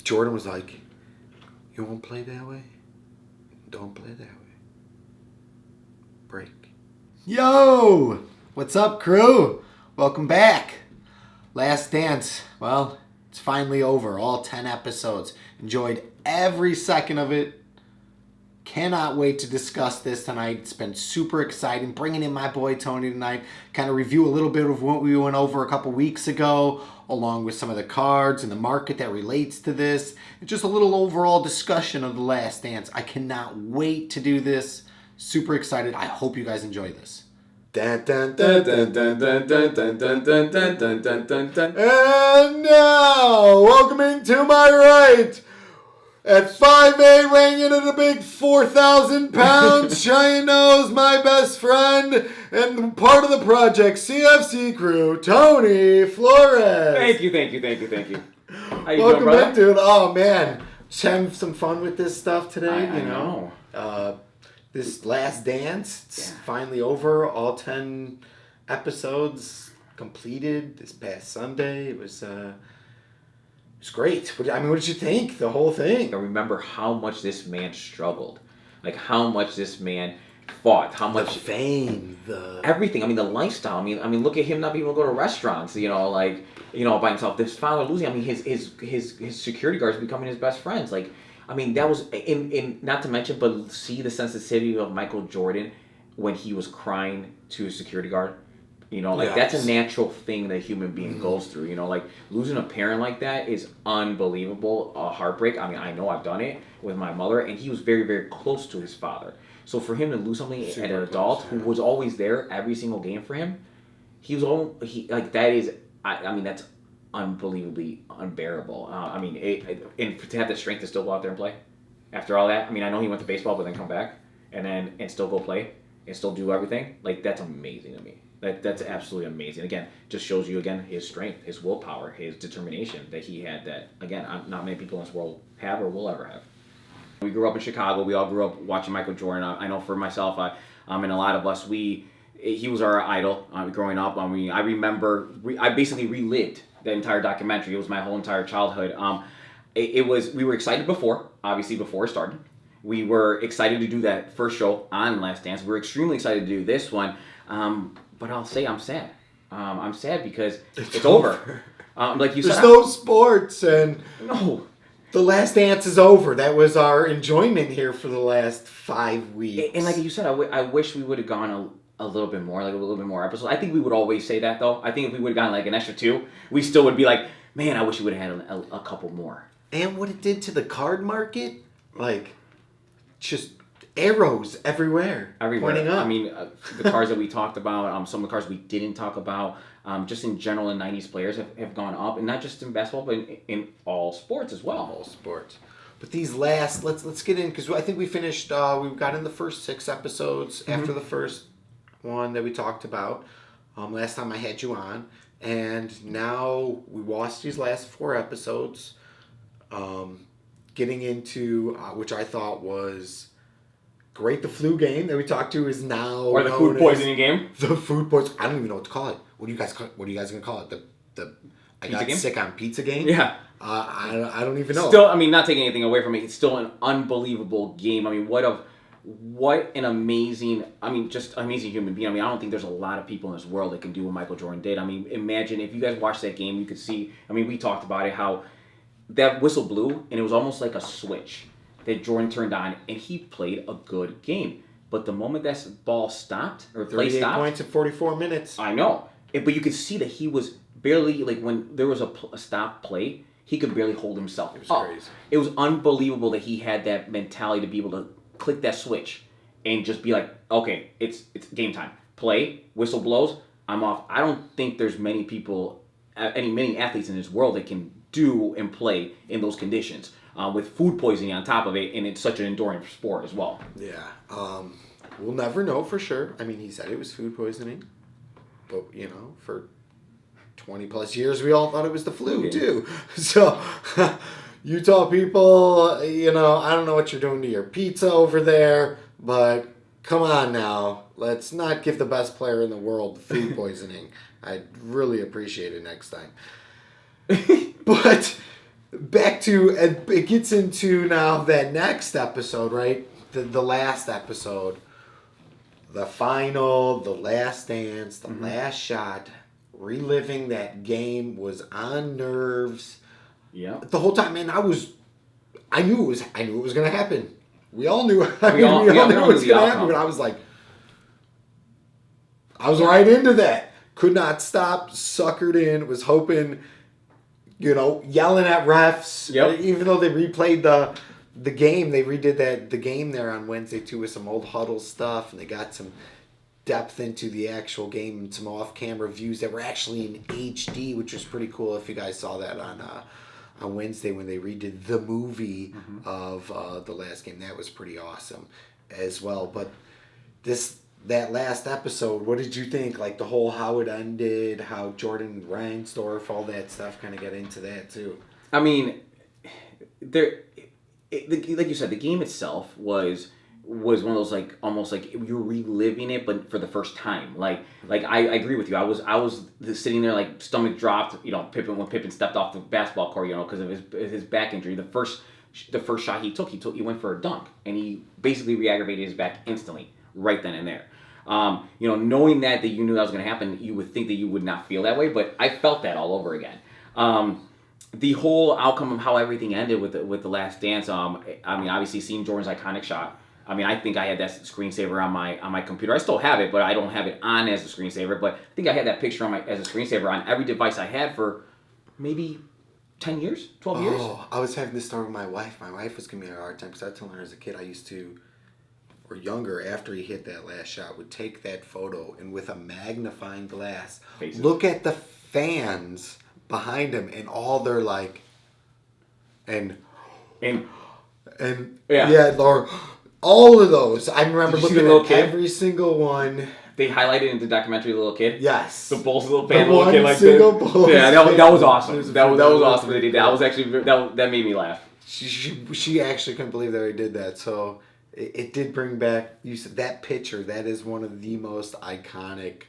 Jordan was like, "You won't play that way? Don't play that way. Break." Yo! What's up, crew? Welcome back. Last Dance. Well, it's finally over. All 10 episodes. Enjoyed every second of it. Cannot wait to discuss this tonight. It's been super exciting. Bringing in my boy Tony tonight. Kind of review a little bit of what we went over a couple weeks ago, along with some of the cards and the market that relates to this. And just a little overall discussion of The Last Dance. I cannot wait to do this. Super excited. I hope you guys enjoy this. And now, welcoming to my right, at 5'8", weighing in at a big 4,000 pounds, Cheyenne knows my best friend and part of the Project CFC crew, Tony Flores. Thank you. How you Welcome doing, brother? back, dude. Oh, man. Just having some fun with this stuff today, I know. This Last Dance, it's finally over. All 10 episodes completed this past Sunday. It was great. What did you think? The whole thing. I remember how much this man struggled. Like, how much this man fought. How much... The fame. Everything. I mean, the lifestyle. I mean, look at him not being able to go to restaurants, by himself. This father losing. I mean, his security guards becoming his best friends. Like, I mean, that was... in not to mention, but see the sensitivity of Michael Jordan when he was crying to his security guard. That's a natural thing that a human being goes through. Like, losing a parent like that is unbelievable, heartbreak. I mean, I know I've done it with my mother, and he was very, very close to his father. So for him to lose something at an adult who was always there every single game for him, that's unbelievably unbearable. And to have the strength to still go out there and play after all that. I mean, I know he went to baseball, but then come back and still go play and still do everything. Like, that's amazing to me. That's absolutely amazing. Again, just shows you, his strength, his willpower, his determination that he had that, again, not many people in this world have or will ever have. We grew up in Chicago. We all grew up watching Michael Jordan. I know for myself, and a lot of us, he was our idol growing up. I remember, I basically relived the entire documentary. It was my whole entire childhood. We were excited before it started. We were excited to do that first show on Last Dance. We were extremely excited to do this one. But I'll say I'm sad. I'm sad because it's over. Like you said, there's no sports, and no. The Last Dance is over. That was our enjoyment here for the last 5 weeks. And like you said, I wish we would have gone a little bit more, like a little bit more episodes. I think we would always say that, though. I think if we would have gotten like an extra 2, we still would be like, man, I wish we would have had a couple more. And what it did to the card market, like, just arrows everywhere. Pointing up. I mean, the cards that we talked about, some of the cards we didn't talk about, just in general, the 90s players have gone up, and not just in basketball, but in all sports as well. All sports. But these last, let's get in, because I think we finished, we got in the first 6 episodes after the first one that we talked about. Last time I had you on, and now we watched these last 4 episodes, getting into, which I thought was great. The flu game that we talked to is now, or the food poisoning game. The food poisoning. I don't even know what to call it. What are you guys gonna call it? The I got game? sick on pizza game. Yeah. I don't even know. Still, I mean, not taking anything away from it, it's still an unbelievable game. I mean, what an amazing, just amazing human being. I mean, I don't think there's a lot of people in this world that can do what Michael Jordan did. I mean, imagine if you guys watched that game, you could see. I mean, we talked about it, how that whistle blew, and it was almost like a switch that Jordan turned on, and he played a good game. But the moment that ball stopped, or play stopped... 38 points in 44 minutes. I know. But you could see that he was barely, like, when there was a stop play, he could barely hold himself up. It was crazy. It was unbelievable that he had that mentality to be able to click that switch and just be like, okay, it's game time. Play, whistle blows, I'm off. I don't think there's many athletes in this world that can do and play in those conditions. With food poisoning on top of it, and it's such an enduring sport as well. Yeah. We'll never know for sure. I mean, he said it was food poisoning, but, for 20 plus years, we all thought it was the flu, too. So, Utah people, I don't know what you're doing to your pizza over there, but come on now. Let's not give the best player in the world food poisoning. I'd really appreciate it next time. But back to, it gets into now that next episode, right? The last episode. The final, the last dance, the last shot, reliving that game was on nerves. Yeah. The whole time, man, I knew it was gonna happen. We all knew. We all knew it was the gonna outcome. happen, but I was like, I was right into that. Could not stop. Suckered in. Was hoping. Yelling at refs. Yep. Even though they replayed the game, they redid the game there on Wednesday too with some old huddle stuff, and they got some depth into the actual game and some off-camera views that were actually in HD, which was pretty cool. If you guys saw that on Wednesday when they redid the movie of the last game, that was pretty awesome as well. But that last episode, what did you think? Like the whole how it ended, how Jordan Reinsdorf, all that stuff, kind of got into that too. I mean, like you said, the game itself was one of those like almost like you're reliving it, but for the first time. Like I agree with you. I was sitting there like stomach dropped. When Pippen stepped off the basketball court, because of his back injury. The first shot he took, he went for a dunk, and he basically re-aggravated his back instantly, right then and there. Knowing that you knew that was going to happen, you would think that you would not feel that way, but I felt that all over again. The whole outcome of how everything ended with the Last Dance. Obviously seeing Jordan's iconic shot. I think I had that screensaver on my computer. I still have it, but I don't have it on as a screensaver. But I think I had that picture as a screensaver on every device I had for maybe 10 years, 12 years. Oh, I was having this story with my wife. My wife was giving me a hard time because I was telling her as a kid I used to, or younger, after he hit that last shot, would take that photo and with a magnifying glass, look at the fans behind him and all their like, and yeah, Laura. All of those. I remember looking at every single one. They highlighted in the documentary the little kid. Yes. The Bulls little fan, the little kid like that. Yeah, that was awesome. That was awesome. They did that. I was actually that made me laugh. She actually couldn't believe that he did that. So it did bring back. You said that picture. That is one of the most iconic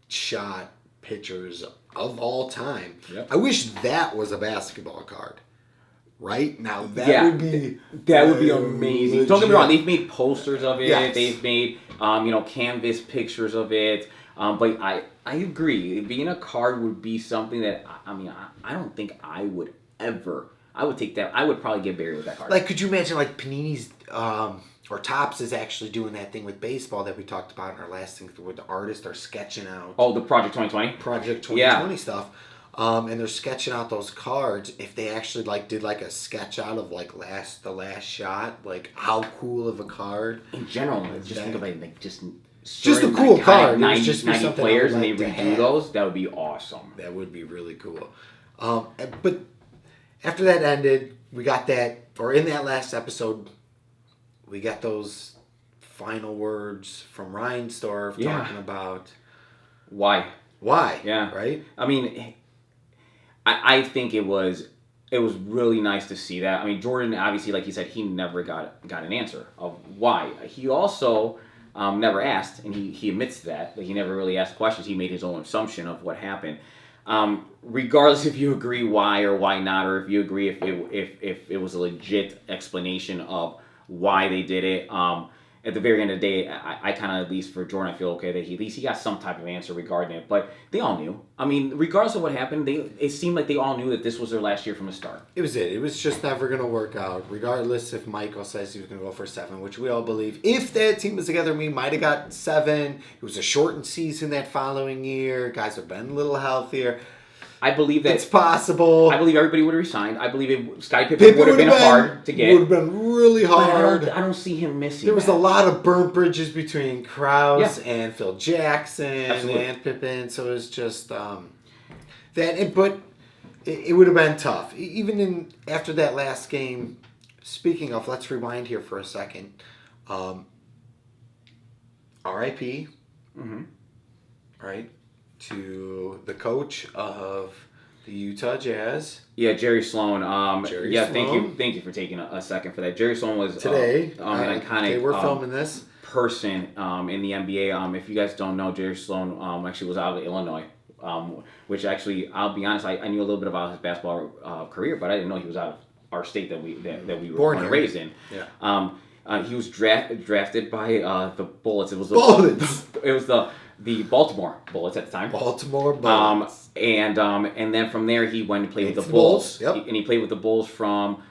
shot pictures of all time. Yep. I wish that was a basketball card. Right now, that would be amazing. Don't get me wrong; they've made posters of it. Yes. They've made canvas pictures of it. But I agree. Being a card would be something that I don't think I would ever. I would take that. I would probably get buried with that card. Like, could you imagine like Panini's or Topps is actually doing that thing with baseball that we talked about in our last thing where the artists are sketching out. Oh, the Project 2020. Project 2020 stuff. And they're sketching out those cards. If they actually did a sketch out of the last shot, how cool of a card. In general, just think about it, just a cool card. 90 just players and they redo those. That would be awesome. That would be really cool. But after that ended, we got that, or in that last episode, we got those final words from Reinsdorf talking about why. Yeah. Right. I think it was really nice to see that. Jordan, obviously, like you said, he never got an answer of why. He also never asked, and he admits that he never really asked questions. He made his own assumption of what happened. Regardless if you agree why or why not, or if you agree if it was a legit explanation of why they did it. At the very end of the day, I kind of, at least for Jordan, I feel okay that at least he got some type of answer regarding it. But they all knew. Regardless of what happened, it seemed like they all knew that this was their last year from the start. It was it. It was just never going to work out. Regardless if Michael says he was going to go for 7, which we all believe. If that team was together, we might have got 7. It was a shortened season that following year. Guys have been a little healthier. I believe that it's possible. I believe everybody would have resigned. I believe Scottie Pippen would have been hard to get. Would have been really hard. I don't see him missing. There was a lot of burnt bridges between Krause and Phil Jackson and Pippen, so it was just that. But it would have been tough, even after that last game. Speaking of, let's rewind here for a second. R.I.P. Mm-hmm. Right. To the coach of the Utah Jazz. Yeah, Jerry Sloan. Jerry Sloan. Thank you for taking a second for that. Jerry Sloan was today an iconic. They were filming this person in the NBA. If you guys don't know, Jerry Sloan actually was out of Illinois which actually, I'll be honest, I knew a little bit about his basketball career, but I didn't know he was out of our state that we were born and raised in. Yeah. He was drafted by the Bullets. It was Bullets. It was the Baltimore Bullets at the time. Baltimore Bullets. And then from there he went and played with the Bulls. Bulls. Yep. And he played with the Bulls from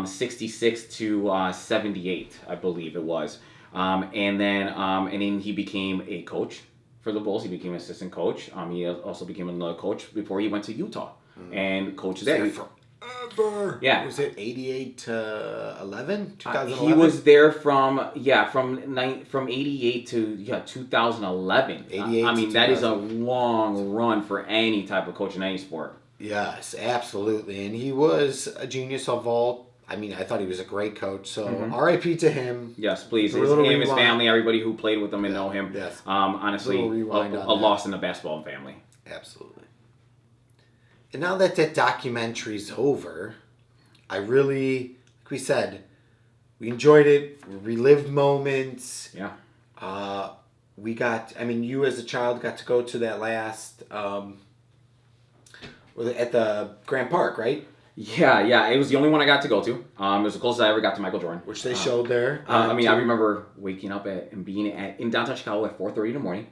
66 to 78, I believe it was. And then he became a coach for the Bulls. He became an assistant coach. He also became another coach before he went to Utah and coached there. Forever. Yeah. Was it 88 to 11? 2011? He was there from 88 to 2011. 88 I mean, to that is a 2000. long run for any type of coach in any sport. Yes, absolutely. And he was a genius of all. I mean, I thought he was a great coach. So R.I.P. to him. Yes, please. A little His rewind. family, everybody who played with him and know him. Yes. Honestly, Little rewind on a that. loss in the basketball family. Absolutely. And now that documentary's over, I really, like we said, we enjoyed it. We relived moments. Yeah. You as a child got to go to that last, at the Grand Park, right? Yeah. It was the only one I got to go to. It was the closest I ever got to Michael Jordan. Which they showed there. I remember waking up and being in downtown Chicago at 4:30 in the morning.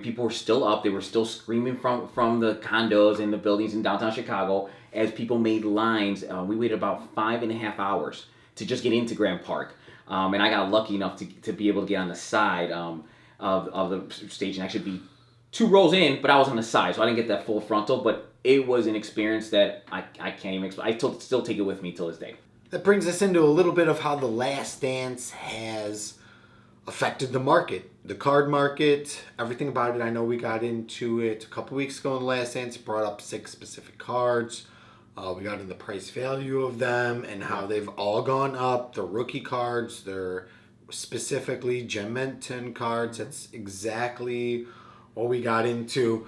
People were still up. They were still screaming from the condos and the buildings in downtown Chicago as people made lines. We waited about 5.5 hours to just get into Grand Park. And I got lucky enough to be able to get on the side of the stage and actually be 2 rows in, but I was on the side, so I didn't get that full frontal. But it was an experience that I can't even explain. I still take it with me till this day. That brings us into a little bit of how The Last Dance has affected the market, the card market, everything about it. I know we got into it a couple weeks ago in The Last Dance. It brought up 6 specific cards. We got into the price value of them and how they've all gone up. The rookie cards, they're specifically Gem Minton cards. That's exactly what we got into.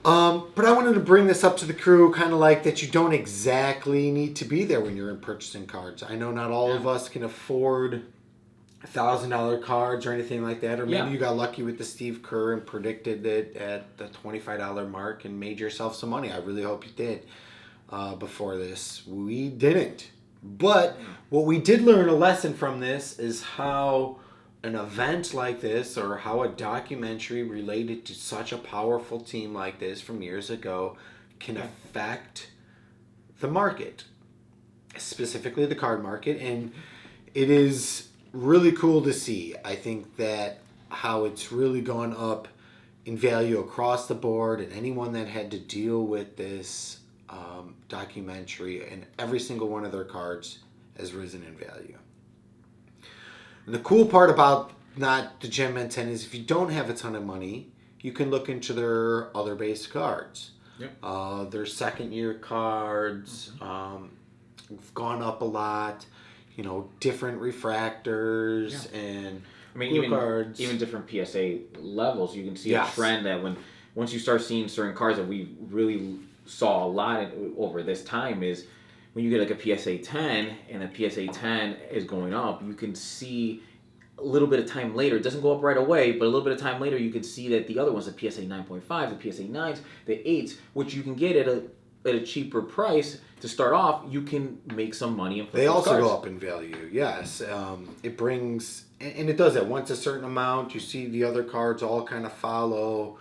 But I wanted to bring this up to the crew, kind of like that you don't exactly need to be there when you're in purchasing cards. I know not all of us can afford $1,000 cards or anything like that, or maybe you got lucky with the Steve Kerr and predicted it at the $25 mark and made yourself some money. I really hope you did before this. We didn't. But what we did learn a lesson from this is how an event like this, or how a documentary related to such a powerful team like this from years ago can affect the market, specifically the card market. And it is really cool to see. I think that how it's really gone up in value across the board, and anyone that had to deal with this documentary and every single one of their cards has risen in value. And the cool part about not the Gem Minton is if you don't have a ton of money, you can look into their other base cards. Yep. Their second year cards have gone up a lot. Different refractors and blue cards. Even different PSA levels. You can see a trend that once you start seeing certain cards that we really saw a lot over this time is when you get like a PSA 10 and a PSA 10 is going up, you can see a little bit of time later, it doesn't go up right away, but a little bit of time later you can see that the other ones, the PSA 9.5, the PSA 9s, the 8s, which you can get at a cheaper price to start off, you can make some money. And they also go up in value, yes. It brings, and it does that. Once a certain amount, you see the other cards all kind of follow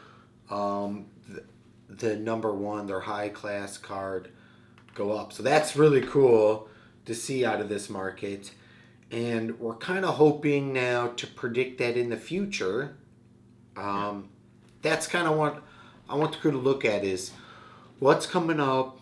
the number one, their high class card, go up. So that's really cool to see out of this market. And we're kind of hoping now to predict that in the future. That's kind of what I want the crew to look at is what's coming up.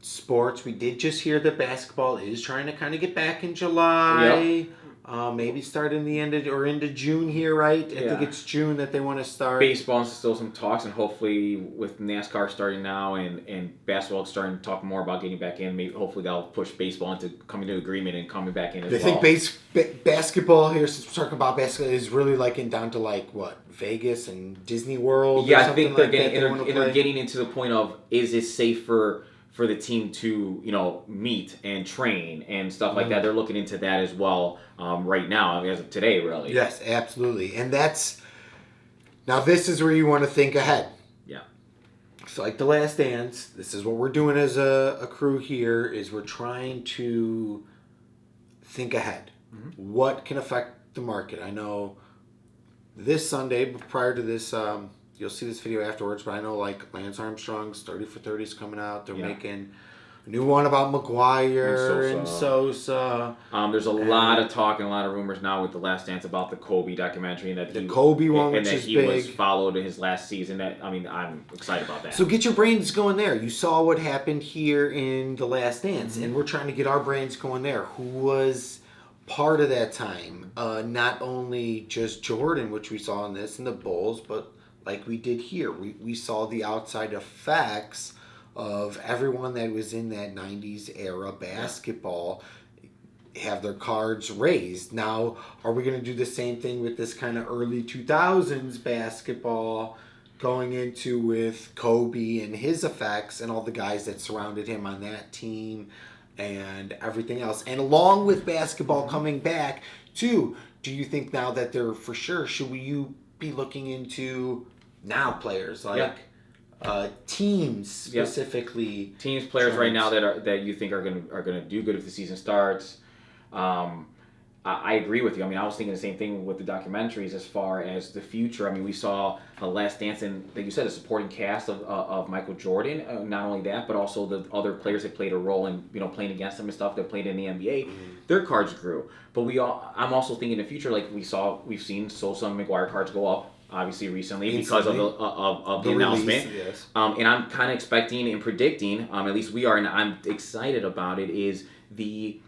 Sports. We did just hear that basketball is trying to kind of get back in July. Yep. Maybe start in the end of, or into June here, right? I think it's June that they want to start. Baseball is still some talks, and hopefully with NASCAR starting now and basketball starting to talk more about getting back in, maybe hopefully they'll push baseball into coming to agreement and coming back in as well. I think basketball here, since we're talking about basketball, is really down to what, Vegas and Disney World? Yeah, I think they're getting into the point of, is it safe for the team to, meet and train and stuff like that. They're looking into that as well right now, as of today, really. Yes, absolutely. And now this is where you want to think ahead. like The Last Dance, this is what we're doing as a crew here, is we're trying to think ahead. What can affect the market? I know this Sunday, prior to this, you'll see this video afterwards, but I know like Lance Armstrong's 30 for 30 is coming out. They're making a new one about McGuire and Sosa. There's a lot of talk and a lot of rumors now with The Last Dance about the Kobe documentary and that Kobe one, and which that is he big. was followed in his last season. I'm excited about that. So get your brains going there. You saw what happened here in The Last Dance, and we're trying to get our brains going there. Who was part of that time? Not only just Jordan, which we saw in this, and the Bulls, but like we did here, we saw the outside effects of everyone that was in that 90s era basketball have their cards raised. Now, are we going to do the same thing with this kind of early 2000s basketball going into with Kobe and his effects and all the guys that surrounded him on that team and everything else? And along with basketball coming back, too, do you think now that they're for sure, you be looking into now players like teams specifically? Teams, players right now that you think are gonna do good if the season starts. I agree with you. I mean, I was thinking the same thing with the documentaries as far as the future. I mean, we saw The Last Dance and, like you said, a supporting cast of Michael Jordan. Not only that, but also the other players that played a role in playing against him and stuff that played in the NBA. Their cards grew. But I'm also thinking in the future, like we've seen Sosa and McGuire cards go up. Obviously, recently because of the announcement, yes. And I'm kind of expecting and predicting, at least we are, and I'm excited about it. Is the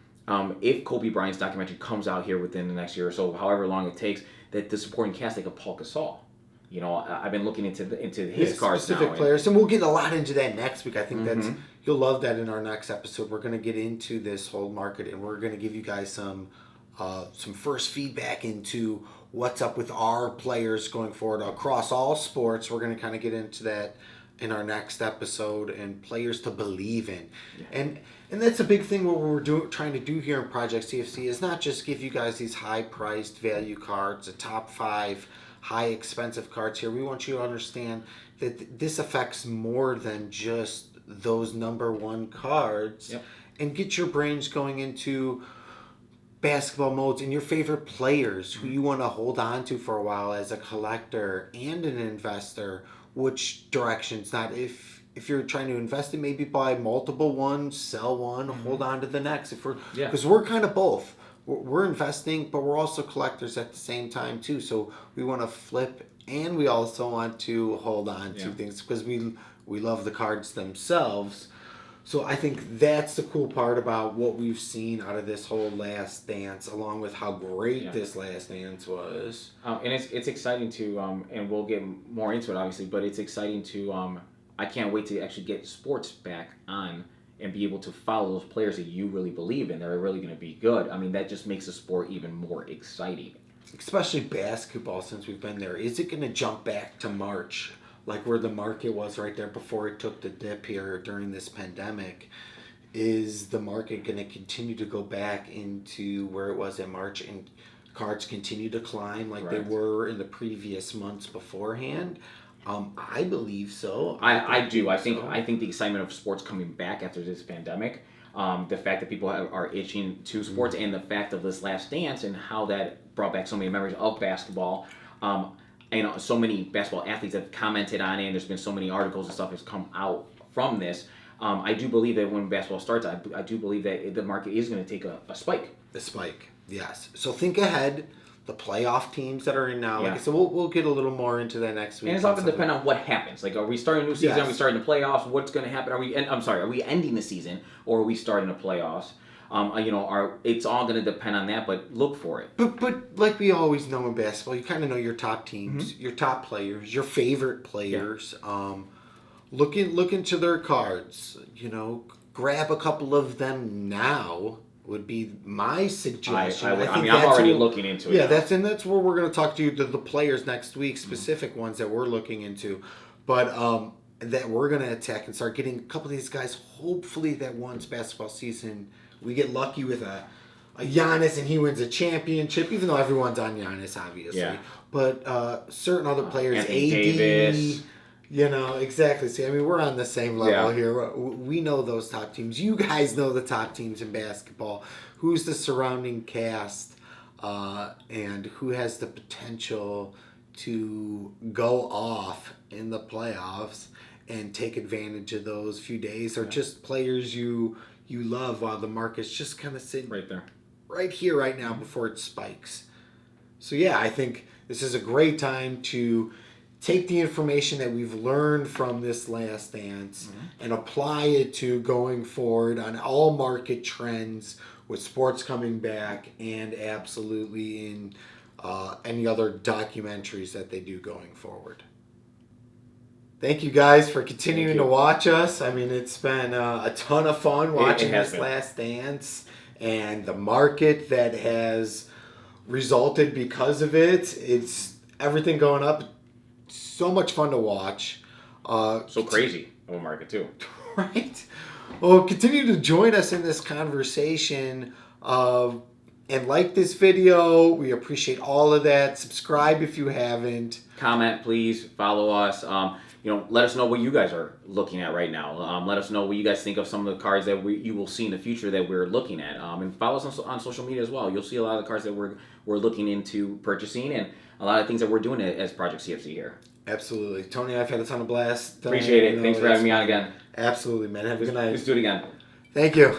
if Kobe Bryant's documentary comes out here within the next year or so, however long it takes, that the supporting cast like a Paul Gasol. I've been looking into his cards specific now, players, and we'll get a lot into that next week. I think you'll love that in our next episode. We're going to get into this whole market, and we're going to give you guys some first feedback into what's up with our players going forward across all sports. We're going to kind of get into that in our next episode, and players to believe in. And that's a big thing. What we're trying to do here in Project CFC is not just give you guys these high-priced value cards, the top 5 high expensive cards here. We want you to understand that this affects more than just those number 1 cards, and get your brains going into basketball modes and your favorite players who you want to hold on to for a while as a collector and an investor. Which directions? Not if you're trying to invest in, maybe buy multiple ones, sell one, hold on to the next. Because we're kind of both. We're investing, but we're also collectors at the same time too. So we want to flip, and we also want to hold on to things because we love the cards themselves. So I think that's the cool part about what we've seen out of this whole Last Dance, along with how great this Last Dance was. And it's exciting to, and we'll get more into it obviously, but it's exciting to, I can't wait to actually get sports back on and be able to follow those players that you really believe in. They're really going to be good. I mean, that just makes the sport even more exciting. Especially basketball, since we've been there. Is it going to jump back to March? Like where the market was right there before it took the dip here during this pandemic? Is the market going to continue to go back into where it was in March and cards continue to climb like they were in the previous months beforehand? I believe so. I do. I think the excitement of sports coming back after this pandemic, the fact that people are itching to sports, and the fact of this Last Dance and how that brought back so many memories of basketball. And so many basketball athletes have commented on it, and there's been so many articles and stuff that's come out from this. I do believe that when basketball starts, I do believe that the market is going to take a spike. The spike, yes. So think ahead. The playoff teams that are in now, like I said, we'll get a little more into that next week. And it's all going to depend on what happens. Like, are we starting a new season? Are we starting the playoffs? What's going to happen? Are we ending the season, or are we starting the playoffs? It's all going to depend on that, but look for it. But like we always know in basketball, you kind of know your top teams, your top players, your favorite players. Look into their cards. Grab a couple of them now would be my suggestion. I'm already looking into it. Yeah, that's where we're going to talk to you, the players next week, specific ones that we're looking into. But that we're going to attack and start getting a couple of these guys, hopefully that once basketball season, we get lucky with a Giannis and he wins a championship, even though everyone's on Giannis, obviously. Yeah. But certain other players, Anthony AD, Davis. You know, exactly. See, I mean, we're on the same level Yeah. here. We know those top teams. You guys know the top teams in basketball. Who's the surrounding cast, and who has the potential to go off in the playoffs and take advantage of those few days, or just players you love while the market's just kind of sitting Right there. right here, right now, before it spikes. So yeah, I think this is a great time to take the information that we've learned from this last dance and apply it to going forward on all market trends with sports coming back and absolutely in any other documentaries that they do going forward. Thank you guys for continuing to watch us. I mean, it's been a ton of fun watching this last dance and the market that has resulted because of it. It's everything going up. So much fun to watch. So crazy of a market too. Right? Well, continue to join us in this conversation. And like this video. We appreciate all of that. Subscribe if you haven't. Comment, please. Follow us. Let us know what you guys are looking at right now. Let us know what you guys think of some of the cards that you will see in the future that we're looking at. And follow us on social media as well. You'll see a lot of the cards that we're looking into purchasing and a lot of things that we're doing as Project CFC here. Absolutely. Tony, I've had a ton of blast. Appreciate it. Thanks for having me on again. Absolutely, man. Have a good night. Let's do it again. Thank you.